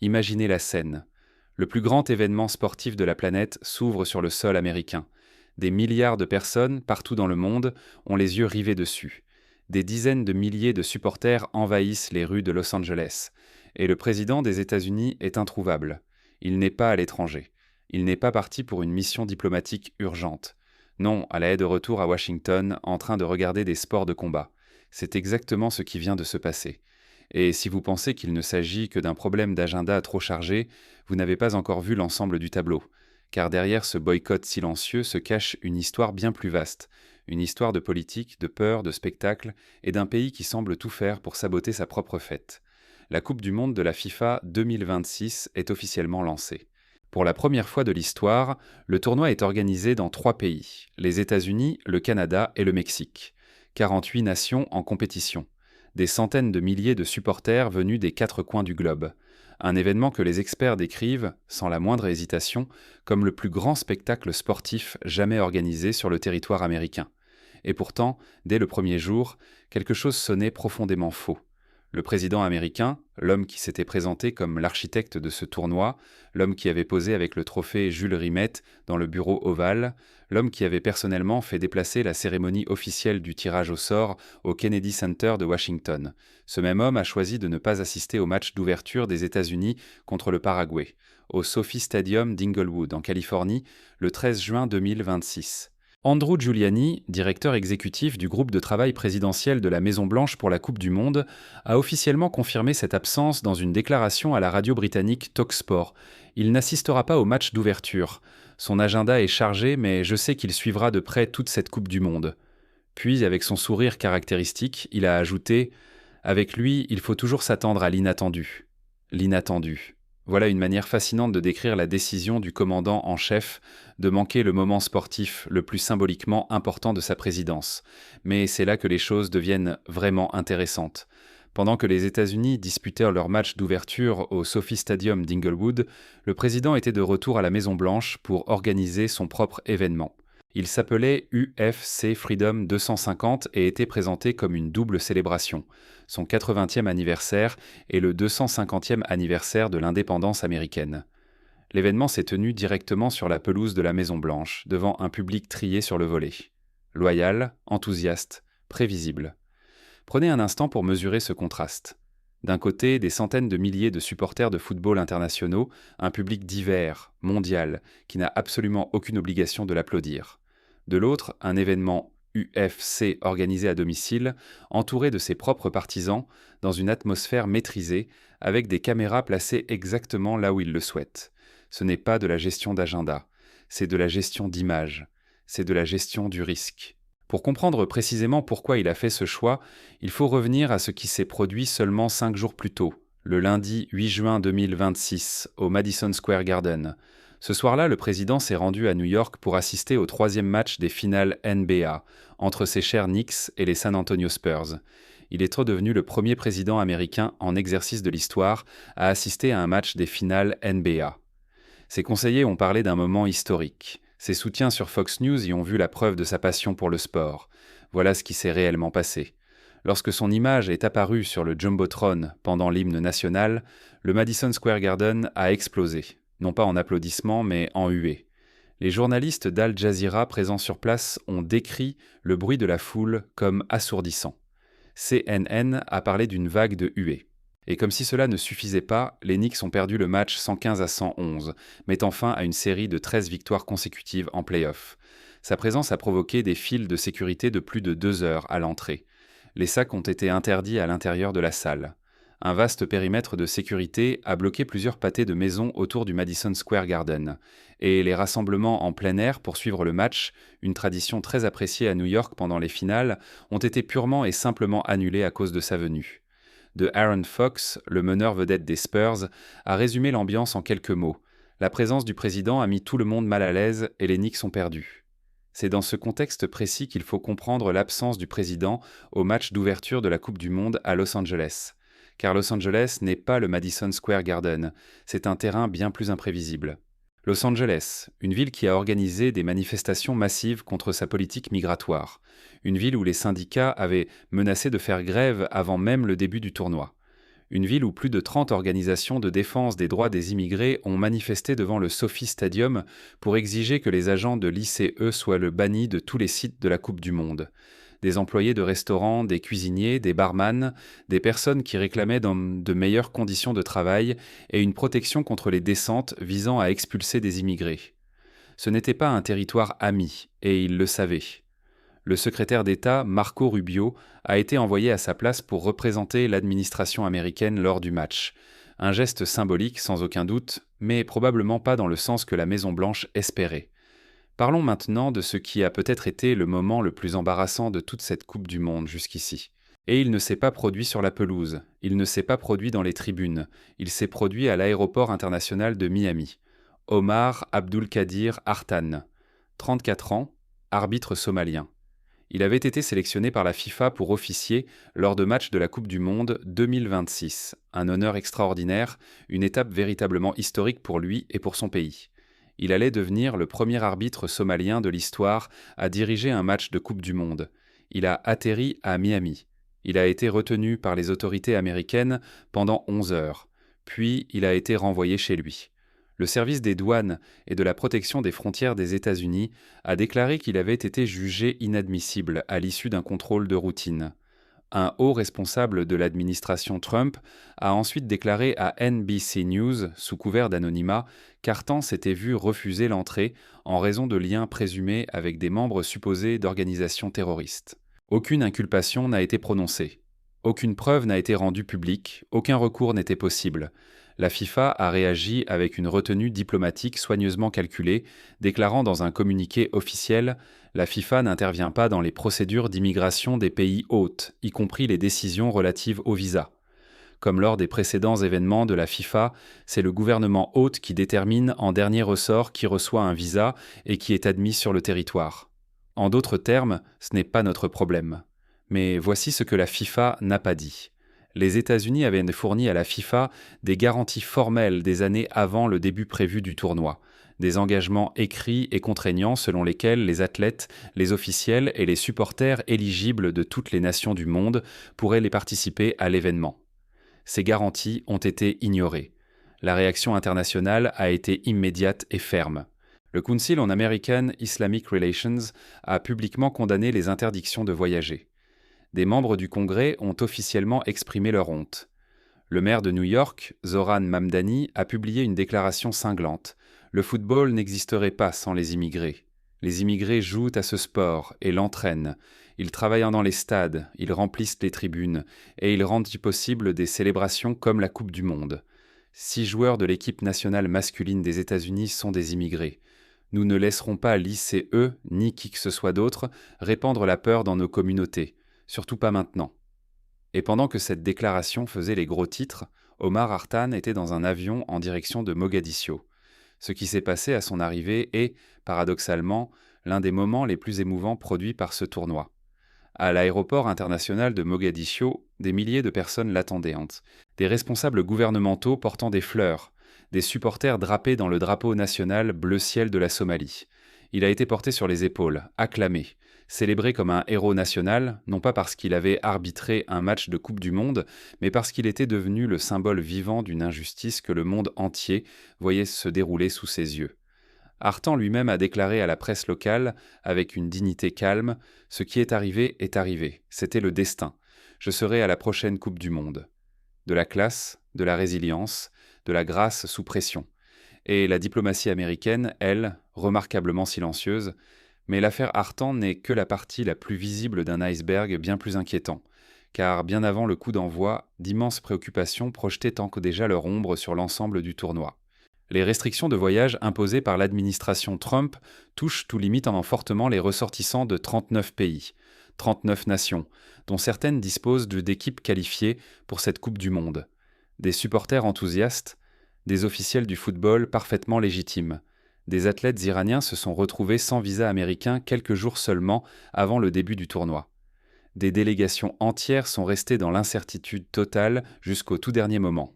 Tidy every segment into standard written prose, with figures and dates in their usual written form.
Imaginez la scène. Le plus grand événement sportif de la planète s'ouvre sur le sol américain. Des milliards de personnes, partout dans le monde, ont les yeux rivés dessus. Des dizaines de milliers de supporters envahissent les rues de Los Angeles. Et le président des États-Unis est introuvable. Il n'est pas à l'étranger. Il n'est pas parti pour une mission diplomatique urgente. Non, elle est de retour à Washington, en train de regarder des sports de combat. C'est exactement ce qui vient de se passer. Et si vous pensez qu'il ne s'agit que d'un problème d'agenda trop chargé, vous n'avez pas encore vu l'ensemble du tableau. Car derrière ce boycott silencieux se cache une histoire bien plus vaste. Une histoire de politique, de peur, de spectacle, et d'un pays qui semble tout faire pour saboter sa propre fête. La Coupe du Monde de la FIFA 2026 est officiellement lancée. Pour la première fois de l'histoire, le tournoi est organisé dans 3 pays, les États-Unis, le Canada et le Mexique. 48 nations en compétition. Des centaines de milliers de supporters venus des 4 coins du globe. Un événement que les experts décrivent, sans la moindre hésitation, comme le plus grand spectacle sportif jamais organisé sur le territoire américain. Et pourtant, dès le premier jour, quelque chose sonnait profondément faux. Le président américain, l'homme qui s'était présenté comme l'architecte de ce tournoi, l'homme qui avait posé avec le trophée Jules Rimet dans le bureau ovale, l'homme qui avait personnellement fait déplacer la cérémonie officielle du tirage au sort au Kennedy Center de Washington. Ce même homme a choisi de ne pas assister au match d'ouverture des États-Unis contre le Paraguay, au Sophie Stadium d'Inglewood, en Californie, le 13 juin 2026. Andrew Giuliani, directeur exécutif du groupe de travail présidentiel de la Maison-Blanche pour la Coupe du Monde, a officiellement confirmé cette absence dans une déclaration à la radio britannique Talksport. Il n'assistera pas au match d'ouverture. Son agenda est chargé, mais je sais qu'il suivra de près toute cette Coupe du Monde. Puis, avec son sourire caractéristique, il a ajouté « Avec lui, il faut toujours s'attendre à l'inattendu. » L'inattendu. Voilà une manière fascinante de décrire la décision du commandant en chef de manquer le moment sportif le plus symboliquement important de sa présidence. Mais c'est là que les choses deviennent vraiment intéressantes. Pendant que les États-Unis disputèrent leur match d'ouverture au Sophie Stadium d'Inglewood, le président était de retour à la Maison-Blanche pour organiser son propre événement. Il s'appelait UFC Freedom 250 et était présenté comme une double célébration, son 80e anniversaire et le 250e anniversaire de l'indépendance américaine. L'événement s'est tenu directement sur la pelouse de la Maison-Blanche, devant un public trié sur le volet. Loyal, enthousiaste, prévisible. Prenez un instant pour mesurer ce contraste. D'un côté, des centaines de milliers de supporters de football internationaux, un public divers, mondial, qui n'a absolument aucune obligation de l'applaudir. De l'autre, un événement UFC organisé à domicile, entouré de ses propres partisans, dans une atmosphère maîtrisée, avec des caméras placées exactement là où il le souhaite. Ce n'est pas de la gestion d'agenda, c'est de la gestion d'image, c'est de la gestion du risque. Pour comprendre précisément pourquoi il a fait ce choix, il faut revenir à ce qui s'est produit seulement 5 jours plus tôt, le lundi 8 juin 2026, au Madison Square Garden. Ce soir-là, le président s'est rendu à New York pour assister au 3e match des finales NBA, entre ses chers Knicks et les San Antonio Spurs. Il est redevenu le premier président américain en exercice de l'histoire à assister à un match des finales NBA. Ses conseillers ont parlé d'un moment historique. Ses soutiens sur Fox News y ont vu la preuve de sa passion pour le sport. Voilà ce qui s'est réellement passé. Lorsque son image est apparue sur le Jumbotron pendant l'hymne national, le Madison Square Garden a explosé. Non pas en applaudissements, mais en huées. Les journalistes d'Al Jazeera présents sur place ont décrit le bruit de la foule comme assourdissant. CNN a parlé d'une vague de huées. Et comme si cela ne suffisait pas, les Knicks ont perdu le match 115 à 111, mettant fin à une série de 13 victoires consécutives en play-off. Sa présence a provoqué des files de sécurité de plus de 2 heures à l'entrée. Les sacs ont été interdits à l'intérieur de la salle. Un vaste périmètre de sécurité a bloqué plusieurs pâtés de maisons autour du Madison Square Garden. Et les rassemblements en plein air pour suivre le match, une tradition très appréciée à New York pendant les finales, ont été purement et simplement annulés à cause de sa venue. De Aaron Fox, le meneur vedette des Spurs, a résumé l'ambiance en quelques mots. La présence du président a mis tout le monde mal à l'aise et les Knicks ont perdu. C'est dans ce contexte précis qu'il faut comprendre l'absence du président au match d'ouverture de la Coupe du Monde à Los Angeles. Car Los Angeles n'est pas le Madison Square Garden, c'est un terrain bien plus imprévisible. Los Angeles, une ville qui a organisé des manifestations massives contre sa politique migratoire. Une ville où les syndicats avaient menacé de faire grève avant même le début du tournoi. une ville où plus de 30 organisations de défense des droits des immigrés ont manifesté devant le Sophie Stadium pour exiger que les agents de l'ICE soient bannis de tous les sites de la Coupe du Monde. Des employés de restaurants, des cuisiniers, des barman, des personnes qui réclamaient de meilleures conditions de travail et une protection contre les descentes visant à expulser des immigrés. Ce n'était pas un territoire ami, et ils le savaient. Le secrétaire d'État, Marco Rubio, a été envoyé à sa place pour représenter l'administration américaine lors du match. Un geste symbolique, sans aucun doute, mais probablement pas dans le sens que la Maison-Blanche espérait. Parlons maintenant de ce qui a peut-être été le moment le plus embarrassant de toute cette Coupe du Monde jusqu'ici. Et il ne s'est pas produit sur la pelouse, il ne s'est pas produit dans les tribunes, il s'est produit à l'aéroport international de Miami. Omar Abdulkadir Artan, 34 ans, arbitre somalien. Il avait été sélectionné par la FIFA pour officier lors de matchs de la Coupe du Monde 2026, un honneur extraordinaire, une étape véritablement historique pour lui et pour son pays. Il allait devenir le premier arbitre somalien de l'histoire à diriger un match de Coupe du Monde. Il a atterri à Miami. Il a été retenu par les autorités américaines pendant 11 heures. Puis il a été renvoyé chez lui. Le service des douanes et de la protection des frontières des États-Unis a déclaré qu'il avait été jugé inadmissible à l'issue d'un contrôle de routine. Un haut responsable de l'administration Trump a ensuite déclaré à NBC News, sous couvert d'anonymat, qu'Artan s'était vu refuser l'entrée en raison de liens présumés avec des membres supposés d'organisations terroristes. Aucune inculpation n'a été prononcée. Aucune preuve n'a été rendue publique, aucun recours n'était possible. La FIFA a réagi avec une retenue diplomatique soigneusement calculée, déclarant dans un communiqué officiel « La FIFA n'intervient pas dans les procédures d'immigration des pays hôtes, y compris les décisions relatives au visa. » Comme lors des précédents événements de la FIFA, c'est le gouvernement hôte qui détermine en dernier ressort qui reçoit un visa et qui est admis sur le territoire. En d'autres termes, ce n'est pas notre problème. Mais voici ce que la FIFA n'a pas dit. Les États-Unis avaient fourni à la FIFA des garanties formelles des années avant le début prévu du tournoi, des engagements écrits et contraignants selon lesquels les athlètes, les officiels et les supporters éligibles de toutes les nations du monde pourraient les participer à l'événement. Ces garanties ont été ignorées. La réaction internationale a été immédiate et ferme. Le Council on American Islamic Relations a publiquement condamné les interdictions de voyager. Des membres du Congrès ont officiellement exprimé leur honte. Le maire de New York, Zoran Mamdani, a publié une déclaration cinglante. Le football n'existerait pas sans les immigrés. Les immigrés jouent à ce sport et l'entraînent. Ils travaillent dans les stades, ils remplissent les tribunes et ils rendent possible des célébrations comme la Coupe du Monde. 6 joueurs de l'équipe nationale masculine des États-Unis sont des immigrés. Nous ne laisserons pas l'ICE, ni qui que ce soit d'autre, répandre la peur dans nos communautés. Surtout pas maintenant. Et pendant que cette déclaration faisait les gros titres, Omar Artan était dans un avion en direction de Mogadiscio. Ce qui s'est passé à son arrivée est, paradoxalement, l'un des moments les plus émouvants produits par ce tournoi. À l'aéroport international de Mogadiscio, des milliers de personnes l'attendaient. Des responsables gouvernementaux portant des fleurs, des supporters drapés dans le drapeau national bleu ciel de la Somalie. Il a été porté sur les épaules, acclamé, célébré comme un héros national, non pas parce qu'il avait arbitré un match de Coupe du Monde, mais parce qu'il était devenu le symbole vivant d'une injustice que le monde entier voyait se dérouler sous ses yeux. Artan lui-même a déclaré à la presse locale, avec une dignité calme, « Ce qui est arrivé, c'était le destin. Je serai à la prochaine Coupe du Monde. » De la classe, de la résilience, de la grâce sous pression. Et la diplomatie américaine, elle, remarquablement silencieuse, mais l'affaire Artan n'est que la partie la plus visible d'un iceberg bien plus inquiétant, car bien avant le coup d'envoi, d'immenses préoccupations projetaient tant que déjà leur ombre sur l'ensemble du tournoi. Les restrictions de voyage imposées par l'administration Trump touchent tout limitant fortement les ressortissants de 39 pays, 39 nations, dont certaines disposent d'équipes qualifiées pour cette Coupe du Monde. Des supporters enthousiastes, des officiels du football parfaitement légitimes. Des athlètes iraniens se sont retrouvés sans visa américain quelques jours seulement avant le début du tournoi. Des délégations entières sont restées dans l'incertitude totale jusqu'au tout dernier moment.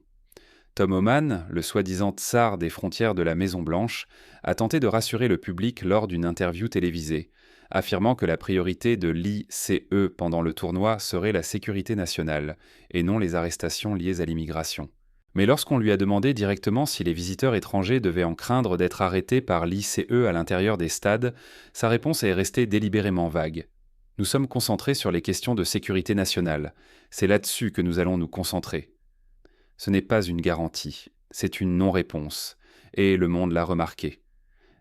Tom Homan, le soi-disant tsar des frontières de la Maison-Blanche, a tenté de rassurer le public lors d'une interview télévisée, affirmant que la priorité de l'ICE pendant le tournoi serait la sécurité nationale, et non les arrestations liées à l'immigration. Mais lorsqu'on lui a demandé directement si les visiteurs étrangers devaient en craindre d'être arrêtés par l'ICE à l'intérieur des stades, sa réponse est restée délibérément vague. Nous sommes concentrés sur les questions de sécurité nationale. C'est là-dessus que nous allons nous concentrer. Ce n'est pas une garantie, c'est une non-réponse. Et le monde l'a remarqué.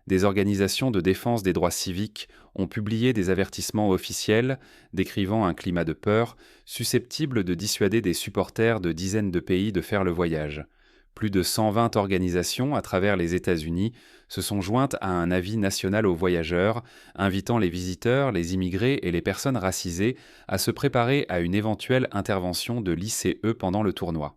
Des organisations de défense des droits civiques ont publié des avertissements officiels décrivant un climat de peur susceptible de dissuader des supporters de dizaines de pays de faire le voyage. Plus de 120 organisations à travers les États-Unis se sont jointes à un avis national aux voyageurs, invitant les visiteurs, les immigrés et les personnes racisées à se préparer à une éventuelle intervention de l'ICE pendant le tournoi.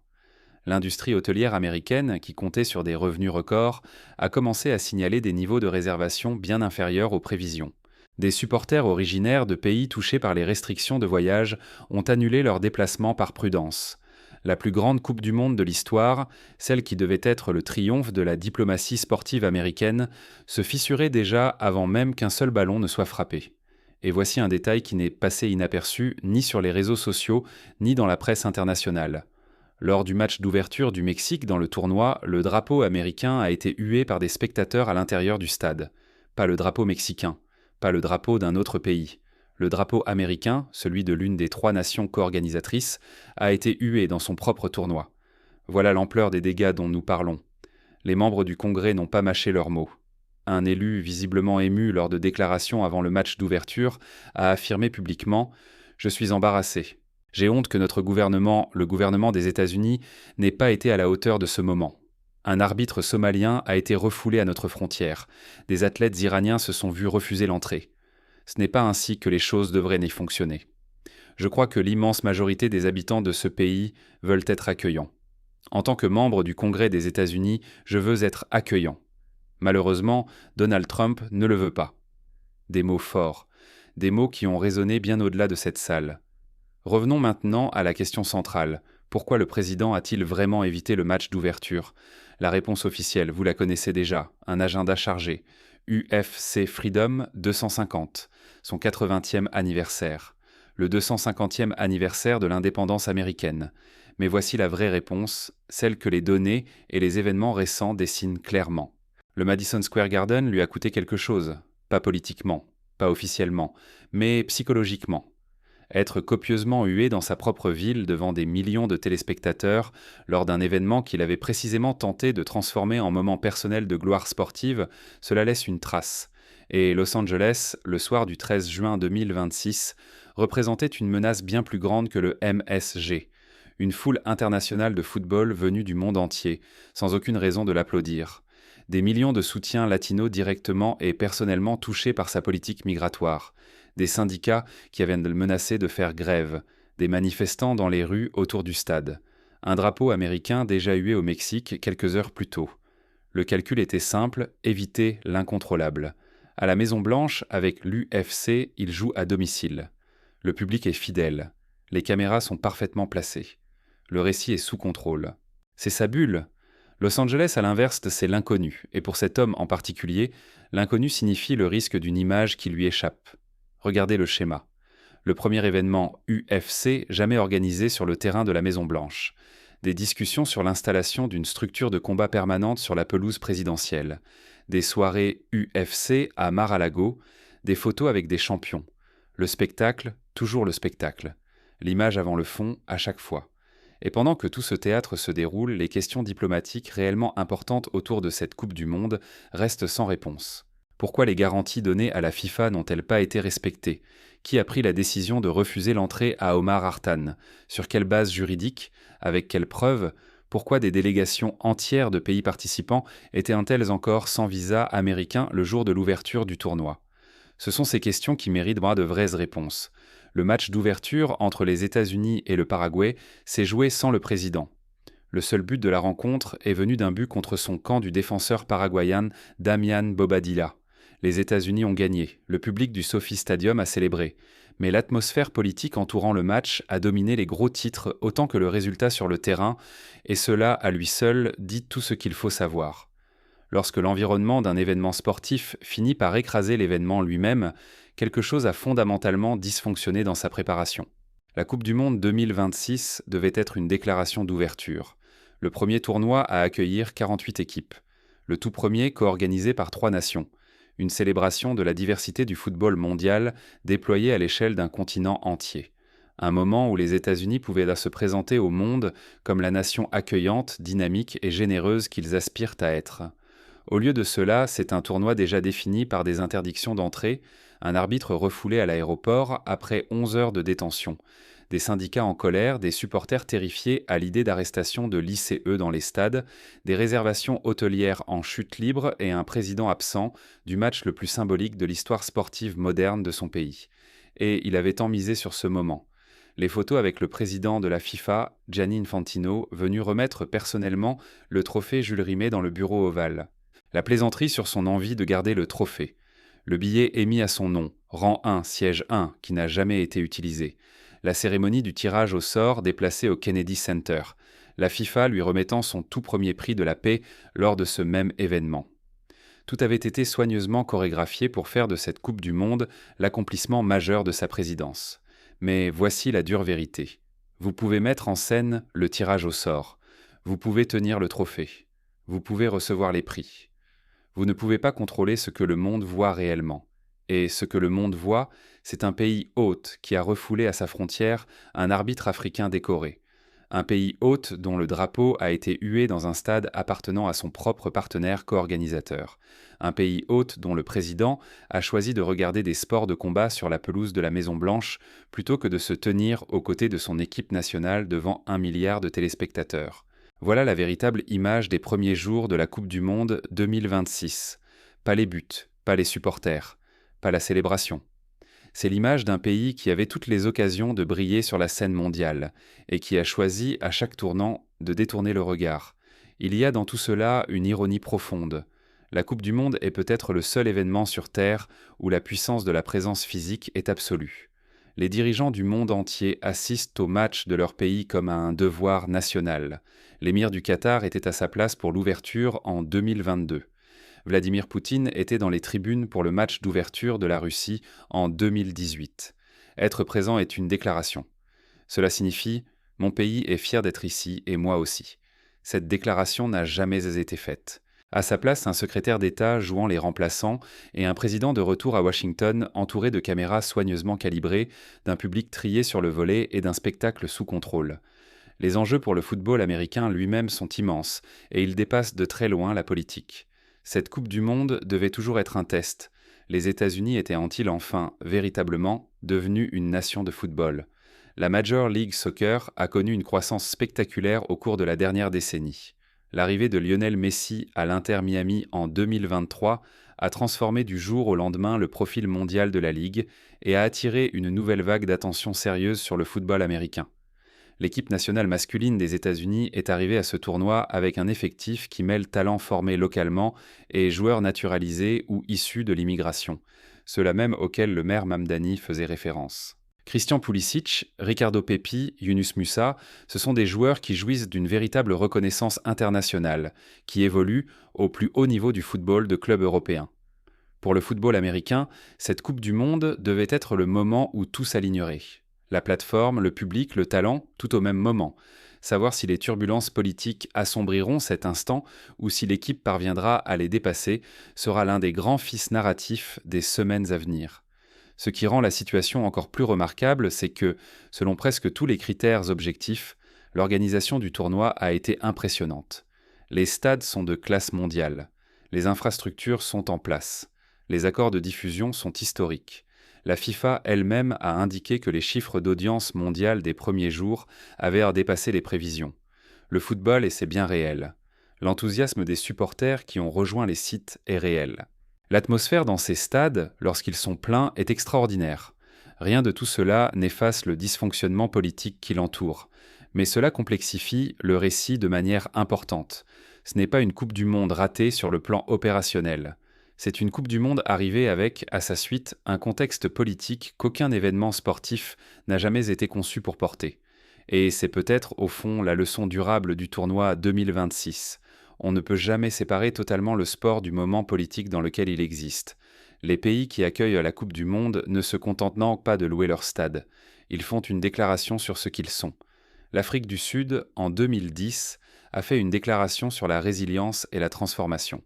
L'industrie hôtelière américaine, qui comptait sur des revenus records, a commencé à signaler des niveaux de réservation bien inférieurs aux prévisions. Des supporters originaires de pays touchés par les restrictions de voyage ont annulé leurs déplacements par prudence. La plus grande Coupe du Monde de l'histoire, celle qui devait être le triomphe de la diplomatie sportive américaine, se fissurait déjà avant même qu'un seul ballon ne soit frappé. Et voici un détail qui n'est passé inaperçu ni sur les réseaux sociaux, ni dans la presse internationale. Lors du match d'ouverture du Mexique dans le tournoi, le drapeau américain a été hué par des spectateurs à l'intérieur du stade. Pas le drapeau mexicain, pas le drapeau d'un autre pays. Le drapeau américain, celui de l'une des 3 nations co-organisatrices, a été hué dans son propre tournoi. Voilà l'ampleur des dégâts dont nous parlons. Les membres du Congrès n'ont pas mâché leurs mots. Un élu, visiblement ému lors de déclarations avant le match d'ouverture, a affirmé publiquement « Je suis embarrassé. J'ai honte que notre gouvernement, le gouvernement des États-Unis, n'ait pas été à la hauteur de ce moment. Un arbitre somalien a été refoulé à notre frontière. Des athlètes iraniens se sont vus refuser l'entrée. Ce n'est pas ainsi que les choses devraient y fonctionner. Je crois que l'immense majorité des habitants de ce pays veulent être accueillants. En tant que membre du Congrès des États-Unis, je veux être accueillant. Malheureusement, Donald Trump ne le veut pas. » Des mots forts, des mots qui ont résonné bien au-delà de cette salle. Revenons maintenant à la question centrale. Pourquoi le président a-t-il vraiment évité le match d'ouverture ? La réponse officielle, vous la connaissez déjà, un agenda chargé. UFC Freedom 250, son 80e anniversaire. Le 250e anniversaire de l'indépendance américaine. Mais voici la vraie réponse, celle que les données et les événements récents dessinent clairement. Le Madison Square Garden lui a coûté quelque chose, pas politiquement, pas officiellement, mais psychologiquement. Être copieusement hué dans sa propre ville devant des millions de téléspectateurs lors d'un événement qu'il avait précisément tenté de transformer en moment personnel de gloire sportive, cela laisse une trace. Et Los Angeles, le soir du 13 juin 2026, représentait une menace bien plus grande que le MSG, une foule internationale de football venue du monde entier, sans aucune raison de l'applaudir. Des millions de soutiens latinos directement et personnellement touchés par sa politique migratoire. Des syndicats qui avaient menacé de faire grève, des manifestants dans les rues autour du stade, un drapeau américain déjà hué au Mexique quelques heures plus tôt. Le calcul était simple, éviter l'incontrôlable. À la Maison-Blanche, avec l'UFC, il joue à domicile. Le public est fidèle. Les caméras sont parfaitement placées. Le récit est sous contrôle. C'est sa bulle. Los Angeles, à l'inverse, c'est l'inconnu, et pour cet homme en particulier, l'inconnu signifie le risque d'une image qui lui échappe. Regardez le schéma. Le premier événement UFC jamais organisé sur le terrain de la Maison-Blanche. Des discussions sur l'installation d'une structure de combat permanente sur la pelouse présidentielle. Des soirées UFC à Mar-a-Lago. Des photos avec des champions. Le spectacle, toujours le spectacle. L'image avant le fond, à chaque fois. Et pendant que tout ce théâtre se déroule, les questions diplomatiques réellement importantes autour de cette Coupe du Monde restent sans réponse. Pourquoi les garanties données à la FIFA n'ont-elles pas été respectées ? Qui a pris la décision de refuser l'entrée à Omar Hartan ? Sur quelle base juridique ? Avec quelles preuves ? Pourquoi des délégations entières de pays participants étaient-elles encore sans visa américain le jour de l'ouverture du tournoi ? Ce sont ces questions qui méritent de vraies réponses. Le match d'ouverture entre les États-Unis et le Paraguay s'est joué sans le président. Le seul but de la rencontre est venu d'un but contre son camp du défenseur paraguayen Damian Bobadilla. Les États-Unis ont gagné, le public du SoFi Stadium a célébré, mais l'atmosphère politique entourant le match a dominé les gros titres autant que le résultat sur le terrain, et cela à lui seul dit tout ce qu'il faut savoir. Lorsque l'environnement d'un événement sportif finit par écraser l'événement lui-même, quelque chose a fondamentalement dysfonctionné dans sa préparation. La Coupe du Monde 2026 devait être une déclaration d'ouverture. Le premier tournoi à accueillir 48 équipes. Le tout premier co-organisé par 3 nations. Une célébration de la diversité du football mondial déployée à l'échelle d'un continent entier. Un moment où les États-Unis pouvaient se présenter au monde comme la nation accueillante, dynamique et généreuse qu'ils aspirent à être. Au lieu de cela, c'est un tournoi déjà défini par des interdictions d'entrée, un arbitre refoulé à l'aéroport après 11 heures de détention, des syndicats en colère, des supporters terrifiés à l'idée d'arrestation de l'ICE dans les stades, des réservations hôtelières en chute libre et un président absent du match le plus symbolique de l'histoire sportive moderne de son pays. Et il avait tant misé sur ce moment. Les photos avec le président de la FIFA, Gianni Infantino, venu remettre personnellement le trophée Jules Rimet dans le bureau ovale. La plaisanterie sur son envie de garder le trophée. Le billet émis à son nom, rang 1, siège 1, qui n'a jamais été utilisé. La cérémonie du tirage au sort déplacée au Kennedy Center. La FIFA lui remettant son tout premier prix de la paix lors de ce même événement. Tout avait été soigneusement chorégraphié pour faire de cette Coupe du Monde l'accomplissement majeur de sa présidence. Mais voici la dure vérité. Vous pouvez mettre en scène le tirage au sort. Vous pouvez tenir le trophée. Vous pouvez recevoir les prix. Vous ne pouvez pas contrôler ce que le monde voit réellement. Et ce que le monde voit, c'est un pays hôte qui a refoulé à sa frontière un arbitre africain décoré. Un pays hôte dont le drapeau a été hué dans un stade appartenant à son propre partenaire co-organisateur. Un pays hôte dont le président a choisi de regarder des sports de combat sur la pelouse de la Maison-Blanche plutôt que de se tenir aux côtés de son équipe nationale devant 1 milliard de téléspectateurs. Voilà la véritable image des premiers jours de la Coupe du Monde 2026. Pas les buts, pas les supporters, pas la célébration. C'est l'image d'un pays qui avait toutes les occasions de briller sur la scène mondiale et qui a choisi, à chaque tournant, de détourner le regard. Il y a dans tout cela une ironie profonde. La Coupe du Monde est peut-être le seul événement sur Terre où la puissance de la présence physique est absolue. Les dirigeants du monde entier assistent au match de leur pays comme à un devoir national. L'émir du Qatar était à sa place pour l'ouverture en 2022. Vladimir Poutine était dans les tribunes pour le match d'ouverture de la Russie en 2018. Être présent est une déclaration. Cela signifie « Mon pays est fier d'être ici et moi aussi ». Cette déclaration n'a jamais été faite. À sa place, un secrétaire d'État jouant les remplaçants et un président de retour à Washington entouré de caméras soigneusement calibrées, d'un public trié sur le volet et d'un spectacle sous contrôle. Les enjeux pour le football américain lui-même sont immenses et ils dépassent de très loin la politique. Cette Coupe du Monde devait toujours être un test. Les États-Unis étaient-ils enfin, véritablement, devenus une nation de football? La Major League Soccer a connu une croissance spectaculaire au cours de la dernière décennie. L'arrivée de Lionel Messi à l'Inter Miami en 2023 a transformé du jour au lendemain le profil mondial de la Ligue et a attiré une nouvelle vague d'attention sérieuse sur le football américain. L'équipe nationale masculine des États-Unis est arrivée à ce tournoi avec un effectif qui mêle talents formés localement et joueurs naturalisés ou issus de l'immigration, ceux-là même auxquels le maire Mamdani faisait référence. Christian Pulisic, Ricardo Pepi, Yunus Musah, ce sont des joueurs qui jouissent d'une véritable reconnaissance internationale, qui évoluent au plus haut niveau du football de clubs européens. Pour le football américain, cette Coupe du Monde devait être le moment où tout s'alignerait. La plateforme, le public, le talent, tout au même moment. Savoir si les turbulences politiques assombriront cet instant ou si l'équipe parviendra à les dépasser sera l'un des grands fils narratifs des semaines à venir. Ce qui rend la situation encore plus remarquable, c'est que, selon presque tous les critères objectifs, l'organisation du tournoi a été impressionnante. Les stades sont de classe mondiale. Les infrastructures sont en place. Les accords de diffusion sont historiques. La FIFA elle-même a indiqué que les chiffres d'audience mondiale des premiers jours avaient dépassé les prévisions. Le football, et c'est bien réel. L'enthousiasme des supporters qui ont rejoint les sites est réel. L'atmosphère dans ces stades, lorsqu'ils sont pleins, est extraordinaire. Rien de tout cela n'efface le dysfonctionnement politique qui l'entoure. Mais cela complexifie le récit de manière importante. Ce n'est pas une Coupe du Monde ratée sur le plan opérationnel. C'est une Coupe du Monde arrivée avec, à sa suite, un contexte politique qu'aucun événement sportif n'a jamais été conçu pour porter. Et c'est peut-être, au fond, la leçon durable du tournoi 2026. On ne peut jamais séparer totalement le sport du moment politique dans lequel il existe. Les pays qui accueillent la Coupe du Monde ne se contentent donc pas de louer leur stade. Ils font une déclaration sur ce qu'ils sont. L'Afrique du Sud, en 2010, a fait une déclaration sur la résilience et la transformation.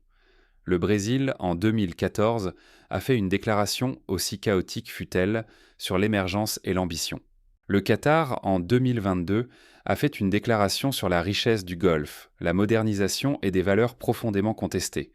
Le Brésil, en 2014, a fait une déclaration, aussi chaotique fut-elle, sur l'émergence et l'ambition. Le Qatar, en 2022, a fait une déclaration sur la richesse du Golfe, la modernisation et des valeurs profondément contestées.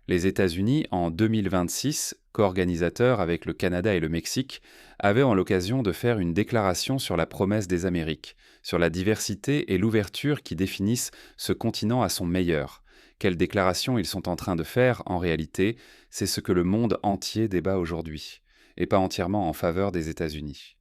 Les États-Unis, en 2026, co-organisateurs avec le Canada et le Mexique, avaient en l'occasion de faire une déclaration sur la promesse des Amériques, sur la diversité et l'ouverture qui définissent ce continent à son meilleur. Quelle déclaration ils sont en train de faire, en réalité, c'est ce que le monde entier débat aujourd'hui, et pas entièrement en faveur des États-Unis.